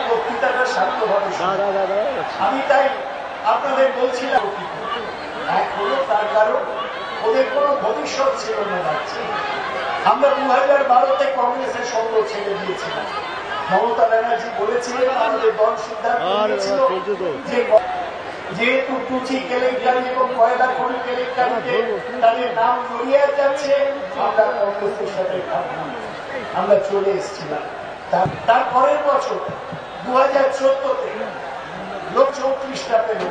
বক্তৃতাটা স্বার্থভাবে আমি তাই আপনাদের বলছিলাম এক হলো তার কারণ ওদের কোনো ভবিষ্যৎ ছিল না রাজ্যে। আমরা 2012-তে কংগ্রেসের সঙ্গ ছেড়ে দিয়েছিলাম। মমতা ব্যানার্জি বলেছিলেন, আমাদের দল সিদ্ধান্ত নিয়েছিল যে যেহেতু টুচি কেলেঙ্কারি এবং কয়লা খনি কেলেঙ্কারিতে তাদের নাম জড়িয়ে যাচ্ছে, আমরা কংগ্রেসের সাথে আমরা চলে এসেছিলাম। তার পরের বছর 2014-তে লোক 34টা পেল।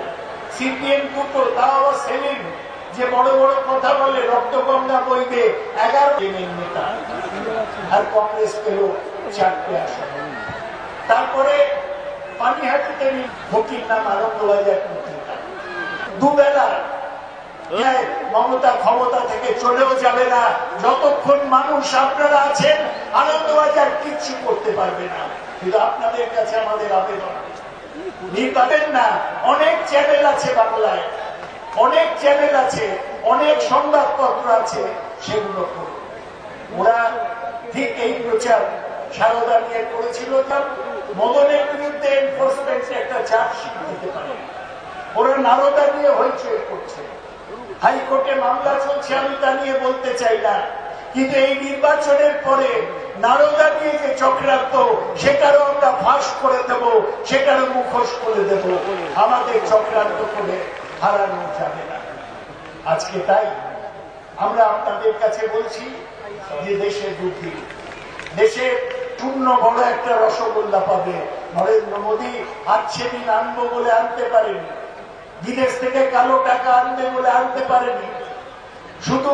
সিপিএম দুটো, তাও আবার সেলিম যে বড় বড় কথা বলে রক্তগঙ্গা বইবে 11 নেতা, আর কংগ্রেস পেল 4টে আসন। তারপরে পানিহাটিতে ভোটির নাম আনন্দবাজার পত্রিকা। দুবেলা মমতা ক্ষমতা থেকে চলেও যাবে না যতক্ষণ মানুষ আপনারা আছেন। আনন্দবাজার কিচ্ছু করতে পারবে না। কিন্তু আপনাদের কাছে আমাদের আবেদন, নির্বাচন না, অনেক চ্যানেল আছে বাংলায়, অনেক চ্যানেল আছে, অনেক সংবাদপত্র আছে, সেগুলো করুন। ওরা ঠিক এই প্রচার সারদা নিয়ে করেছিল, মদনের বিরুদ্ধে এনফোর্সমেন্ট একটা চার্জশিট দিতে পারে। ওরা নারদা নিয়ে হইচই করছে, হাইকোর্টে মামলা চলছে, আমি তা নিয়ে বলতে চাই না। কিন্তু এই নির্বাচনের পরে নারদা নিয়ে যে চক্রান্ত, সেটারও আমরা ফাঁস করে দেব, সেটারও মুখোশ করে দেব। আমাদের চক্রান্ত করে হারানো যাবে না। আজকে তাই আমরা আপনাদের কাছে বলছি যে দেশের বুদ্ধি, দেশের শূন্য বড় একটা রসগোল্লা পাবে। নরেন্দ্র মোদী আজ সেদিন আনবো বলে আনতে পারেনি, বিদেশ থেকে কালো টাকা আনবে বলে আনতে পারেনি, শুধু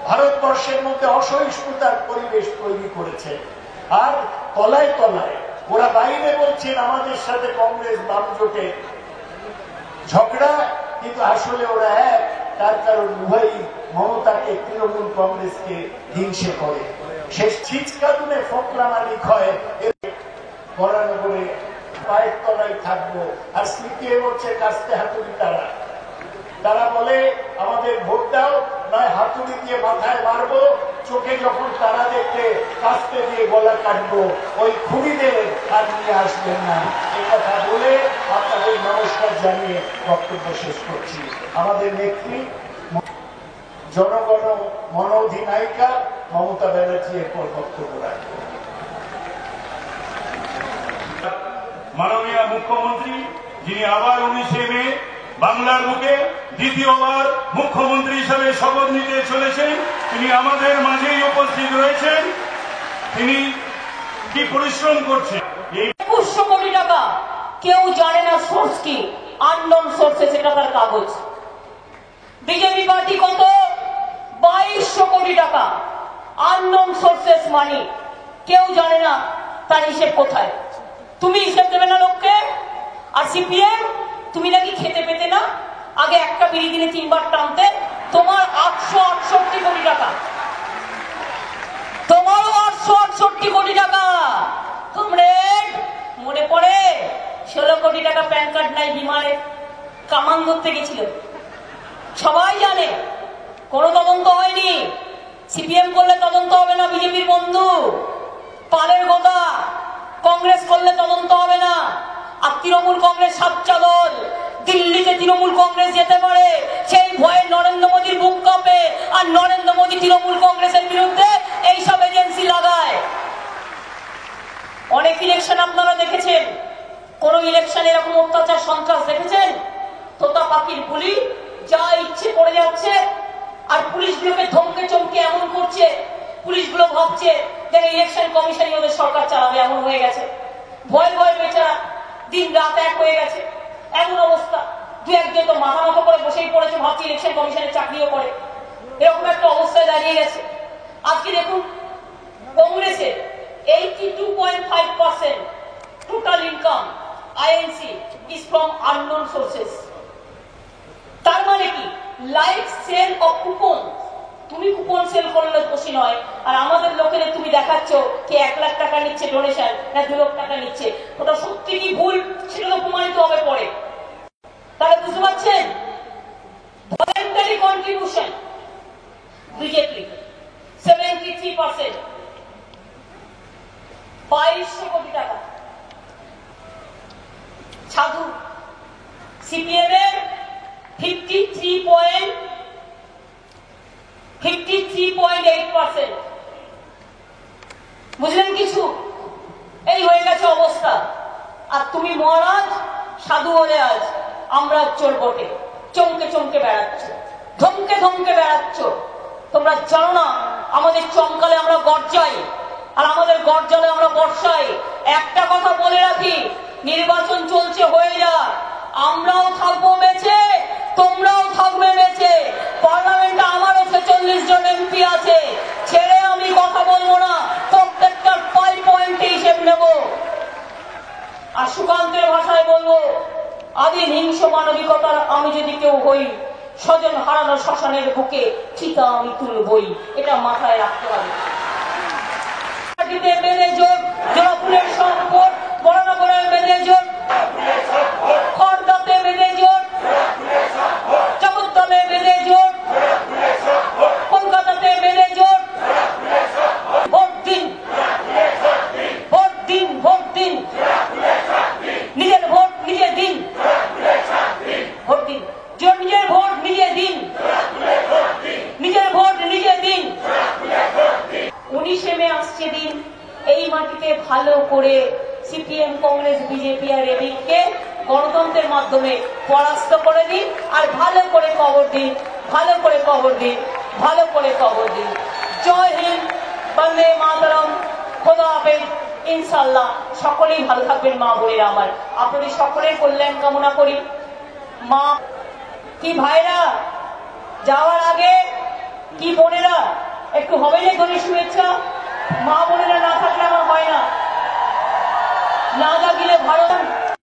ভারতবর্ষের মধ্যে অসহিষ্ণুতার পরিবেশ তৈরি করেছে। আর তলায় তলায় ওরা বাইরে বলছেন আমাদের সাথে কংগ্রেস বাম জোটে ঝগড়া, কিন্তু আসলে ওরা এক। তার কারণ উভয়ই মমতাকে, তৃণমূল কংগ্রেসকে হিংসে করে। শেষ ছিচকাদুনে ফোকলা মালিক হয়, করানো করে পায়ের তলায় থাকবো। আর সিপিএম হচ্ছে কাস্তে হাতুড়ি তারা। তারা বলে আমাদের ভোট দাও, নয় হাতুড়ি দিয়ে মাথায় মারবো, চোখে যখন তারা দেখতে কাস্তে দিয়ে গলা কাটবো। ওই খুনিদের আর নিয়ে আসবেন না। এ কথা বলে আপনাদের নমস্কার জানিয়ে বক্তব্য শেষ করছি। আমাদের নেত্রী, জনগণ মন অধিনায়িকা মমতা ব্যানার্জি এরপর বক্তব্য রাখবেন। মাননীয় মুখ্যমন্ত্রী, যিনি আবার 19শে মে বাংলার বুকে দ্বিতীয়বার মুখ্যমন্ত্রী হিসেবে শপথ নিতে চলেছেন, তিনি আমাদের মাঝেই উপস্থিত রয়েছেন। তিনি কি পরিশ্রম করছেন। 2100 কোটি টাকা কেউ জানে না সোর্স কি, আননোন সোর্সে সেটা তার কাগজ। বিজেপি পার্টি কত 2200 কোটি টাকা আননোন সোর্সেস মানি, কেউ জানে না তার হিসেব কোথায়। তুমি হিসেব দেবে না লোককে। আর সিপিএম, তুমি নাকি খেতে পেতে না, আগে একটা বিড়ি দিনে 3 বার টানতে। তোমার 868 কোটি টাকা, তোমারও 868 কোটি টাকা। কমরেড, মনে পড়ে 16 কোটি টাকা প্যান কার্ড নাই বিমানে কামান ধরতে গেছিল, সবাই জানে। কোন তদন্ত হয়নি। সিপিএম করলে তদন্ত হবে না, বিজেপির বন্ধু পালের গোদা। কংগ্রেস করলে তদন্ত হবে না। আর তৃণমূল কংগ্রেস সাচ্চা দল, দিল্লিতে তৃণমূল কংগ্রেস যেতে পারে সেই ভয়ে নরেন্দ্র মোদীর বুক কাঁপে। আর নরেন্দ্র মোদী তৃণমূল কংগ্রেসের বিরুদ্ধে এইসব এজেন্সি লাগায়। অনেক ইলেকশন আপনারা দেখেছেন, কোন ইলেকশন এরকম অত্যাচার সন্ত্রাস দেখেছেন? তোতা পাখির গুলি যা ইচ্ছে করে যাচ্ছে, আর পুলিশগুলোকে ধমকে চমকে এমন করছে, পুলিশগুলো ভাবছে যে ইলেকশন কমিশনই ওদের সরকার চালাবে, এমন হয়ে গেছে। ভয় ভয় বেচারা দিন রাত এক হয়ে গেছে, এমন অবস্থা। দু একজন তো মাথা মাথা করে বসেই পড়েছে, ভাবছি ইলেকশন কমিশনের চাকরিও করে। এরকম একটা অবস্থায় দাঁড়িয়ে গেছে। আজকে দেখুন, কংগ্রেসের 82.5% total income INC is from unknown sources. তার মানে কি? Like sale of coupon. তুমি কুপন সেল করলে খুশি নয়, আর আমাদের লোকের তুমি দেখাচ্ছ কে 1 লাখ টাকা নিচ্ছে ডোনেশন, না 2 লাখ টাকা নিচ্ছে। ওটা সত্যি কি ভুল সেটা তো প্রমাণিত হবে পরে। তাহলে বুঝতে পারছেন, ভলেন্টারি কন্ট্রিবিউশন বিজেপি 73%, 2200 কোটি টাকা। সাধু সিপিএম এর 53.8%। বুঝলেন কিছু? এই হয়ে গেছে অবস্থা। আর তুমি মহারাজ সাধু বলে আজ আমরা চোর বটে চমকে চমকে বেড়াচ্ছ, ধমকে ধমকে বেড়াচ্ছ। তোমরা জানো না আমাদের চমকালে আমরা গর্জাই, আর আমাদের গর্জালে আমরা বর্ষাই। একটা কথা বলে রাখি, নির্বাচন চলছে, হয়ে যা, আমরাও থাকবো বেঁচে, তোমরাও থাকবে বেঁচে। পার্লামেন্টে আমারও 46 জন এমপি আছে, ছেড়ে আমি কথা বলবো না, প্রত্যেকটার পয়েন্টে হিসেব নেব। আর সুকান্তের ভাষায় বলবো, আদিম হিংস্র মানবিকতার আমি যদি কেউ হই, স্বজন হারানো শ্মশানের বুকে চিতা আমি তুলবই। এটা মাথায় রাখতে হবে। বেঁধে জোট, জোড়াফুলের সম্পদ, বড়নগরের বেঁধে জোট, খড়দাতে বেঁধে জোট, জগদ্দলে বেঁধে জোট, কলকাতাতে বেঁধে জোট। ভোট দিন, ভোট দিন, ভোট দিন, নিজের ভোট নিজে দিন, ভোট দিন, নিজের ভোট নিজে দিন, নিজের ভোট নিজে দিন। 19শে মে আসছে দিন, এই মাটিতে ভালো করে সিপিএম, কংগ্রেস, বিজেপি আর এদিকে গণতন্ত্রের মাধ্যমে পরাস্ত করে দিন। আর ভালো করে কবর দিন, ভালো করে কবর দিন, ভালো করে কবর দিন। জয় হিন্দ, বন্দে মাতরম, খোদা হাফেজ, ইনশাল্লাহ। সকলেই ভালো থাকবেন মা বোনেরা আমার। আপনাদের সকলের কল্যাণ কামনা করি। মা কি ভাইরা যাওয়ার আগে, কি বোনেরা একটু হবে না ধরে শুভেচ্ছা? মা বোনেরা না থাকলে আমার হয় না, না জাগিলে